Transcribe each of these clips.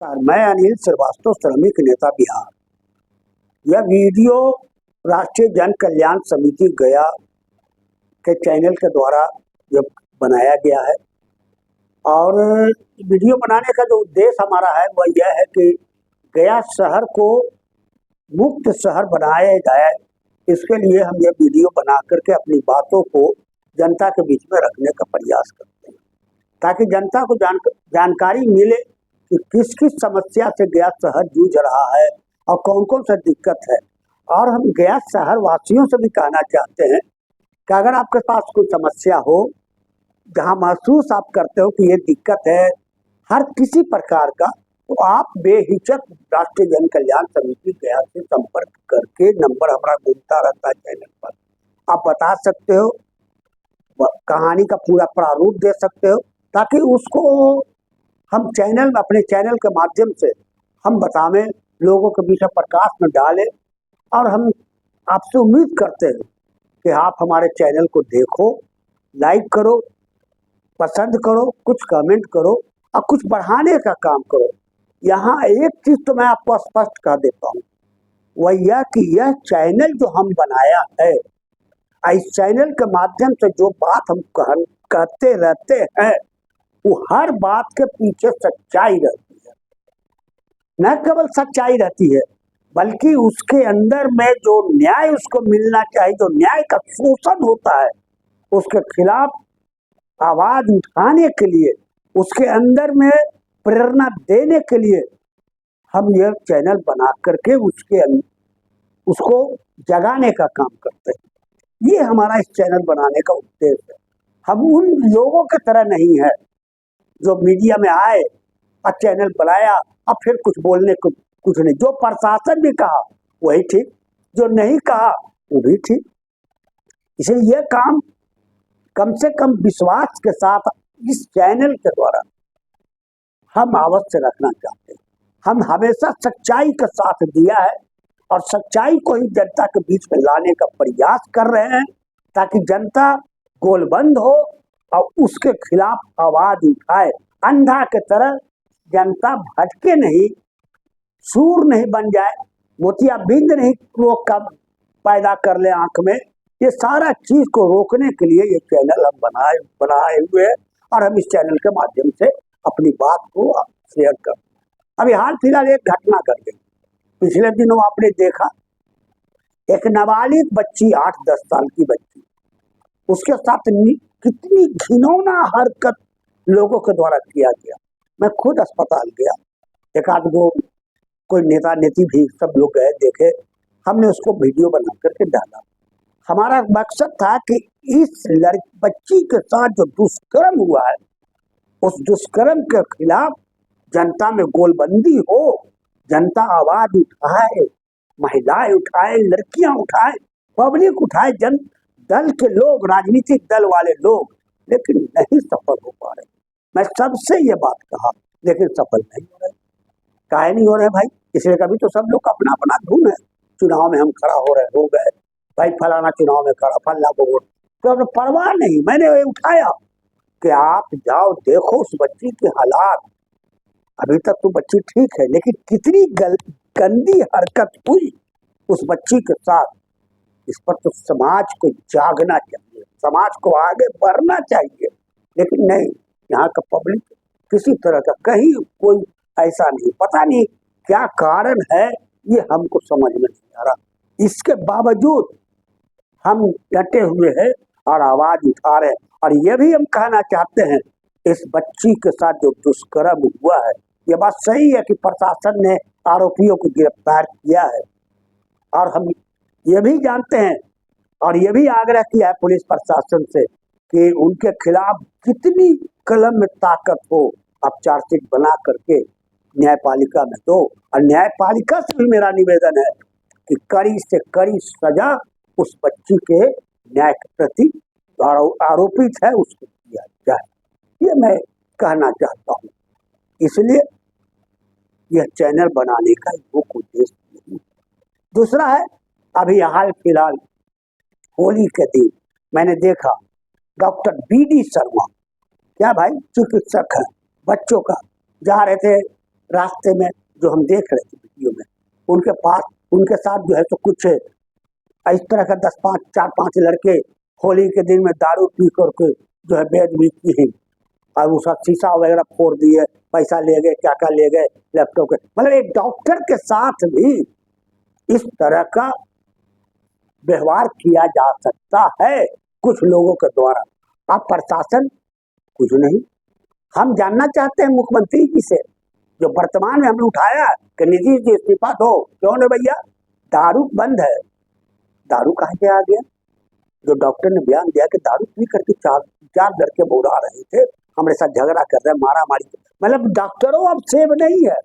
मैं अनिल श्रीवास्तव, श्रमिक नेता बिहार। यह वीडियो राष्ट्रीय जन कल्याण समिति गया के चैनल के द्वारा जो बनाया गया है, और वीडियो बनाने का जो उद्देश्य हमारा है वह यह है कि गया शहर को मुक्त शहर बनाया जाए। इसके लिए हम ये वीडियो बना करके अपनी बातों को जनता के बीच में रखने का प्रयास करते हैं, ताकि जनता को जानकारी मिले कि किस किस समस्या से गया शहर जूझ रहा है और कौन कौन सा दिक्कत है। और हम गया शहर वासियों से भी कहना चाहते हैं कि अगर आपके पास कोई समस्या हो, जहां महसूस आप करते हो कि ये दिक्कत है हर किसी प्रकार का, तो आप बेहिचक राष्ट्रीय जन कल्याण समिति गया से संपर्क करके, नंबर हमारा मिलता रहता है चैनल पर, आप बता सकते हो, कहानी का पूरा प्रारूप दे सकते हो, ताकि उसको हम अपने चैनल के माध्यम से हम बतावें, लोगों के बीच प्रकाश में डालें। और हम आपसे उम्मीद करते हैं कि आप हमारे चैनल को देखो, लाइक करो, पसंद करो, कुछ कमेंट करो और कुछ बढ़ाने का काम करो। यहाँ एक चीज तो मैं आपको स्पष्ट कह देता हूँ, वह यह कि यह चैनल जो हम बनाया है, इस चैनल के माध्यम से जो बात हम कहते रहते हैं, वो हर बात के पीछे सच्चाई रहती है। न केवल सच्चाई रहती है, बल्कि उसके अंदर में जो न्याय उसको मिलना चाहिए, जो न्याय का शोषण होता है, उसके खिलाफ आवाज उठाने के लिए, उसके अंदर में प्रेरणा देने के लिए हम यह चैनल बना करके उसको जगाने का काम करते हैं। ये हमारा इस चैनल बनाने का उद्देश्य है। हम उन लोगों की तरह नहीं है जो मीडिया में आए और चैनल बनाया और फिर कुछ बोलने को कुछ नहीं। जो प्रशासन ने कहा वही ठीक, जो नहीं कहा वो भी ठीक। इसलिए यह काम कम से कम विश्वास के साथ इस चैनल के द्वारा हम अवश्य रखना चाहते हैं। हम हमेशा सच्चाई का साथ दिया है और सच्चाई को ही जनता के बीच में लाने का प्रयास कर रहे हैं, ताकि जनता गोलबंद हो और उसके खिलाफ आवाज उठाए। अंधा के तरह जनता भटके नहीं, सूर नहीं बन जाए, मोतियाबिंद नहीं रोक का पैदा कर ले आंख में। ये सारा चीज को रोकने के लिए ये चैनल हम बनाए हुए हैं, और हम इस चैनल के माध्यम से अपनी बात को शेयर करते हैं। अभी हाल फिलहाल एक घटना कर गई, पिछले दिनों आपने देखा, एक नाबालिग बच्ची, 8-10 साल की बच्ची, उसके साथ कितनी घिनौना हरकत लोगों के द्वारा किया गया। मैं खुद अस्पताल गया, एक आध गो कोई नेता नेती भी सब लोग गए, देखे, हमने उसको वीडियो बना करके डाला। हमारा मकसद था कि इस बच्ची के साथ जो दुष्कर्म हुआ है, उस दुष्कर्म के खिलाफ जनता में गोलबंदी हो, जनता आवाज उठाए, महिलाएं उठाए, लड़कियां उठाए, पब्लिक उठाए, दल के लोग, राजनीतिक दल वाले लोग, लेकिन नहीं सफल हो पा रहे। मैं सबसे ये बात कहा, लेकिन सफल नहीं हो रहे। काहे नहीं हो रहे भाई? इसलिए कभी तो सब लोग अपना अपना धुन है, चुनाव में हम खड़ा हो रहे, हो गए भाई, फलाना चुनाव में खड़ा, फलाना को वोट, तो अब परवाह नहीं। मैंने उठाया कि आप जाओ देखो उस बच्ची के हालात। अभी तक तो बच्ची ठीक है, लेकिन कितनी गंदी हरकत हुई उस बच्ची के साथ, इस पर तो समाज को जागना चाहिए, समाज को आगे बढ़ना चाहिए। लेकिन नहीं, यहाँ का पब्लिक किसी तरह का कहीं कोई ऐसा नहीं, पता नहीं क्या कारण है, ये हमको समझ में नहीं आ रहा। इसके बावजूद हम डटे हुए हैं और आवाज उठा रहे हैं। और ये भी हम कहना चाहते हैं, इस बच्ची के साथ जो दुष्कर्म हुआ है, ये बात सही है कि प्रशासन ने आरोपियों को गिरफ्तार किया है, और हम ये भी जानते हैं और ये भी आग्रह किया है पुलिस प्रशासन से कि उनके खिलाफ कितनी कलम में ताकत हो, आप चार्जशीट बना करके न्यायपालिका में दो। और न्यायपालिका से भी मेरा निवेदन है कि कड़ी से कड़ी सजा उस बच्ची के न्याय के प्रति आरोपित है उसको दिया जाए, ये मैं कहना चाहता हूँ। इसलिए यह चैनल बनाने का मुख्य उद्देश्य नहीं। दूसरा है, अभी हाल फिलहाल होली के दिन मैंने देखा डॉक्टर BD शर्मा, क्या भाई, चिकित्सक है, बच्चों का, जा रहे थे रास्ते में जो हम देख रहे थे वीडियो में, उनके पास उनके साथ जो है तो कुछ इस तरह का 4-5 लड़के होली के दिन में दारू पी करके जो है बेदबीती ही और उसका शीशा वगैरह फोड़ दिए, पैसा ले गए, क्या क्या ले गए, लैपटॉप के। मतलब एक डॉक्टर के साथ भी इस तरह का व्यवहार किया जा सकता है कुछ लोगों के द्वारा। अब प्रशासन कुछ नहीं। हम जानना चाहते हैं मुख्यमंत्री जी से, जो वर्तमान में हमने उठाया कि नीतीश जी इस्तीफा दो, क्यों नहीं भैया? दारू बंद है, दारू कहाँ से आ गया? जो डॉक्टर ने बयान दिया कि दारू पी करके चार लड़के बोला रहे थे, हमारे साथ झगड़ा कर रहे, मारा मारी, मतलब डॉक्टरों अब सेव नहीं है।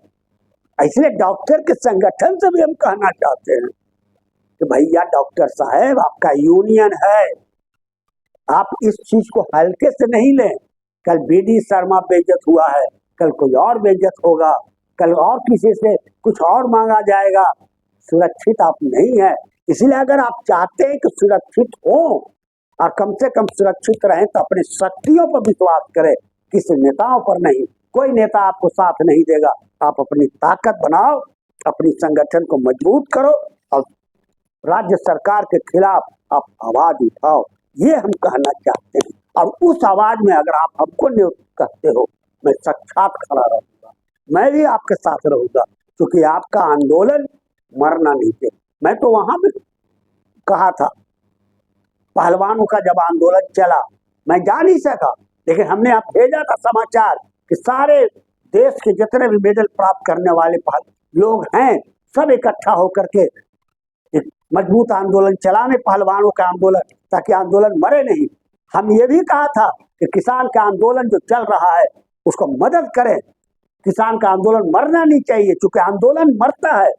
इसलिए डॉक्टर के संगठन से भी हम कहना चाहते हैं कि भैया डॉक्टर साहब, आपका यूनियन है, आप इस चीज को हल्के से नहीं लें। कल बीडी शर्मा बेइज्जत हुआ है, कल कोई और बेइज्जत होगा, कल और किसी से कुछ और मांगा जाएगा। सुरक्षित आप नहीं है। इसलिए अगर आप चाहते हैं कि सुरक्षित हो और कम से कम सुरक्षित रहें तो अपनी शक्तियों पर विश्वास करें, किसी नेताओं पर नहीं। कोई नेता आपको साथ नहीं देगा। आप अपनी ताकत बनाओ, अपनी संगठन को मजबूत करो और राज्य सरकार के खिलाफ आप आवाज उठाओ, ये हम कहना चाहते हैं। और उस आवाज में अगर आप हमको नियुक्त करते हो, मैं साक्षात खड़ा रहूंगा, मैं भी आपके साथ रहूंगा, क्योंकि आपका आंदोलन मरना नहीं थे। मैं तो वहां भी कहा था, पहलवानों का जब आंदोलन चला, मैं जा नहीं सका, लेकिन हमने आप भेजा था समाचार कि सारे देश के जितने भी मेडल प्राप्त करने वाले लोग हैं, सब इकट्ठा होकर के एक मजबूत आंदोलन चलाने, पहलवानों का आंदोलन, ताकि आंदोलन मरे नहीं। हम ये भी कहा था कि किसान का आंदोलन जो चल रहा है उसको मदद करें, किसान का आंदोलन मरना नहीं चाहिए, क्योंकि आंदोलन मरता है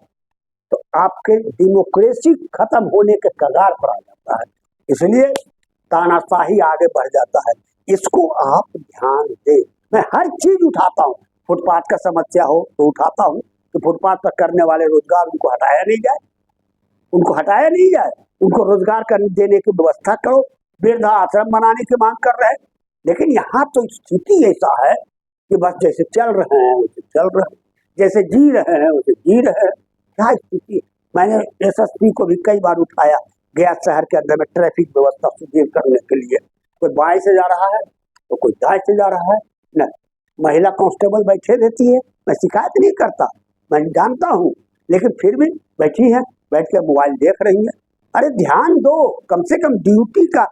तो आपके डेमोक्रेसी खत्म होने के कगार पर आ जाता है। इसलिए तानाशाही आगे बढ़ जाता है। इसको आप ध्यान दें। मैं हर चीज उठाता हूँ, फुटपाथ का समस्या हो तो उठाता हूँ कि फुटपाथ पर करने वाले रोजगार उनको हटाया नहीं जाए, उनको हटाया नहीं जाए, उनको रोजगार देने की व्यवस्था करो। वृद्धा आश्रम बनाने की मांग कर रहे हैं, लेकिन यहाँ तो स्थिति ऐसा है कि बस जैसे चल रहे हैं वैसे चल रहे हैं, जैसे जी रहे हैं वैसे जी रहे हैं। क्या स्थिति? मैंने एसएसपी को भी कई बार उठाया गया शहर के अंदर में ट्रैफिक व्यवस्था सुदृढ़ करने के लिए। कोई बाएं से जा रहा है तो कोई दाएं से जा रहा है, न महिला कांस्टेबल बैठे रहती है। मैं शिकायत नहीं करता, मैं जानता हूँ, लेकिन फिर भी बैठी है, बैठ के मोबाइल देख रही है। अरे ध्यान दो, कम से कम ड्यूटी का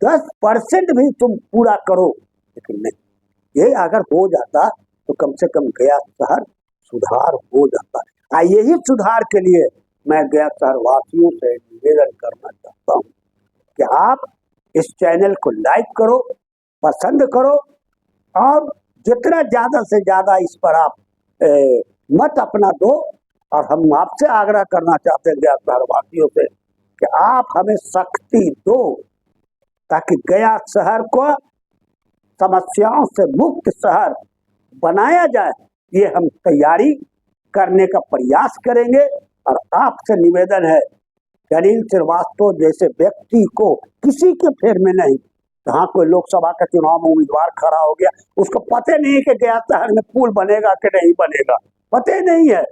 10% भी तुम पूरा करो। लेकिन नहीं, ये अगर हो जाता तो कम से कम गया शहर सुधार हो जाता। यही सुधार के लिए मैं गया शहर वासियों से निवेदन करना चाहता हूँ कि आप इस चैनल को लाइक करो, पसंद करो और जितना ज्यादा से ज्यादा इस पर आप मत अपना दो। और हम आपसे आग्रह करना चाहते हैं गया शहर वासियों से कि आप हमें शक्ति दो, ताकि गया शहर को समस्याओं से मुक्त शहर बनाया जाए। ये हम तैयारी करने का प्रयास करेंगे। और आपसे निवेदन है कि अनिल श्रीवास्तव जैसे व्यक्ति को किसी के फेर में नहीं, जहाँ कोई लोकसभा का चुनाव में उम्मीदवार खड़ा हो गया, उसको पता नहीं है कि गया शहर में पुल बनेगा कि नहीं बनेगा, पता नहीं है।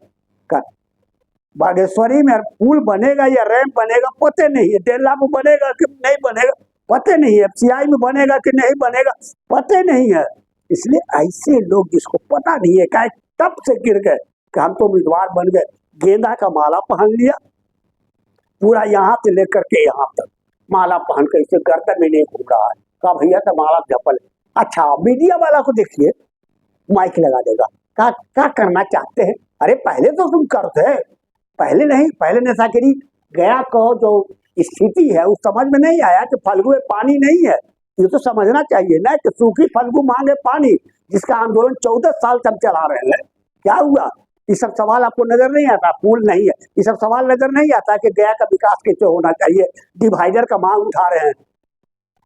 बागेश्वरी में पुल बनेगा या रैंप बनेगा पता नहीं है, डेल्ला में बनेगा कि नहीं बनेगा पता नहीं है, एफसीआई में बनेगा कि नहीं बनेगा पता नहीं है। इसलिए ऐसे लोग जिसको पता नहीं है, क्या तब से गिर गए कि हम तो उम्मीदवार बन गए, गेंदा का माला पहन लिया, पूरा यहाँ से लेकर के यहाँ तक माला पहन कर इसे गर्दन में नहीं घूम रहा है। कहा भैया तो माला झपल। अच्छा, मीडिया वाला को देखिए, माइक लगा देगा, क्या करना चाहते हैं? अरे पहले तो तुम करते, पहले नहीं, पहले नेतागिरी गया को जो स्थिति है उस समझ में नहीं आया कि फल्गु में पानी नहीं है। ये तो समझना चाहिए ना कि सूखी फल्गु मांगे पानी, जिसका आंदोलन 14 साल तक चला रहे हैं। क्या हुआ? ये सब सवाल आपको नजर नहीं आता? पुल नहीं है, ये सब सवाल नजर नहीं आता कि गया का विकास कैसे होना चाहिए, डिवाइडर का मांग उठा रहे हैं,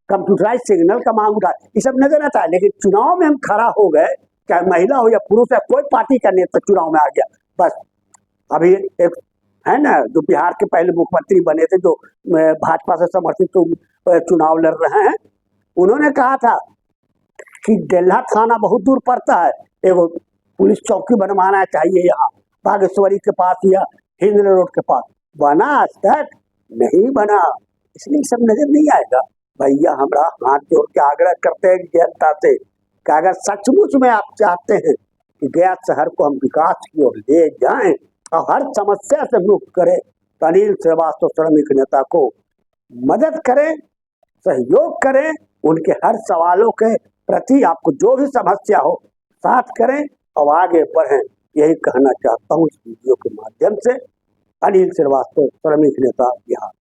कंप्यूटराइज सिग्नल का मांग उठा, ये सब नजर आता है। लेकिन चुनाव में हम खड़ा हो गए, चाहे महिला हो या पुरुष है, कोई पार्टी का नेता चुनाव में आ गया। बस अभी एक है ना, जो बिहार के पहले मुख्यमंत्री बने थे, जो भाजपा से समर्थित तो चुनाव लड़ रहे हैं, उन्होंने कहा था कि डेल्हा थाना बहुत दूर पड़ता है, एगो पुलिस चौकी बनवाना चाहिए यहाँ बागेश्वरी के पास या हिंदल रोड के पास, बना आज तक नहीं बना, इसलिए सब नजर नहीं आएगा। भैया हमरा हाथ जोड़ के आग्रह करते हैं जनता से कि अगर सचमुच में आप चाहते हैं कि गया शहर को हम विकास की ओर ले जाएं और हर समस्या से मुक्त करें, तो अनिल श्रीवास्तव श्रमिक नेता को मदद करें, सहयोग करें, उनके हर सवालों के प्रति आपको जो भी समस्या हो साथ करें और आगे बढ़ें। यही कहना चाहता हूँ इस वीडियो के माध्यम से। अनिल श्रीवास्तव, श्रमिक नेता, बिहार।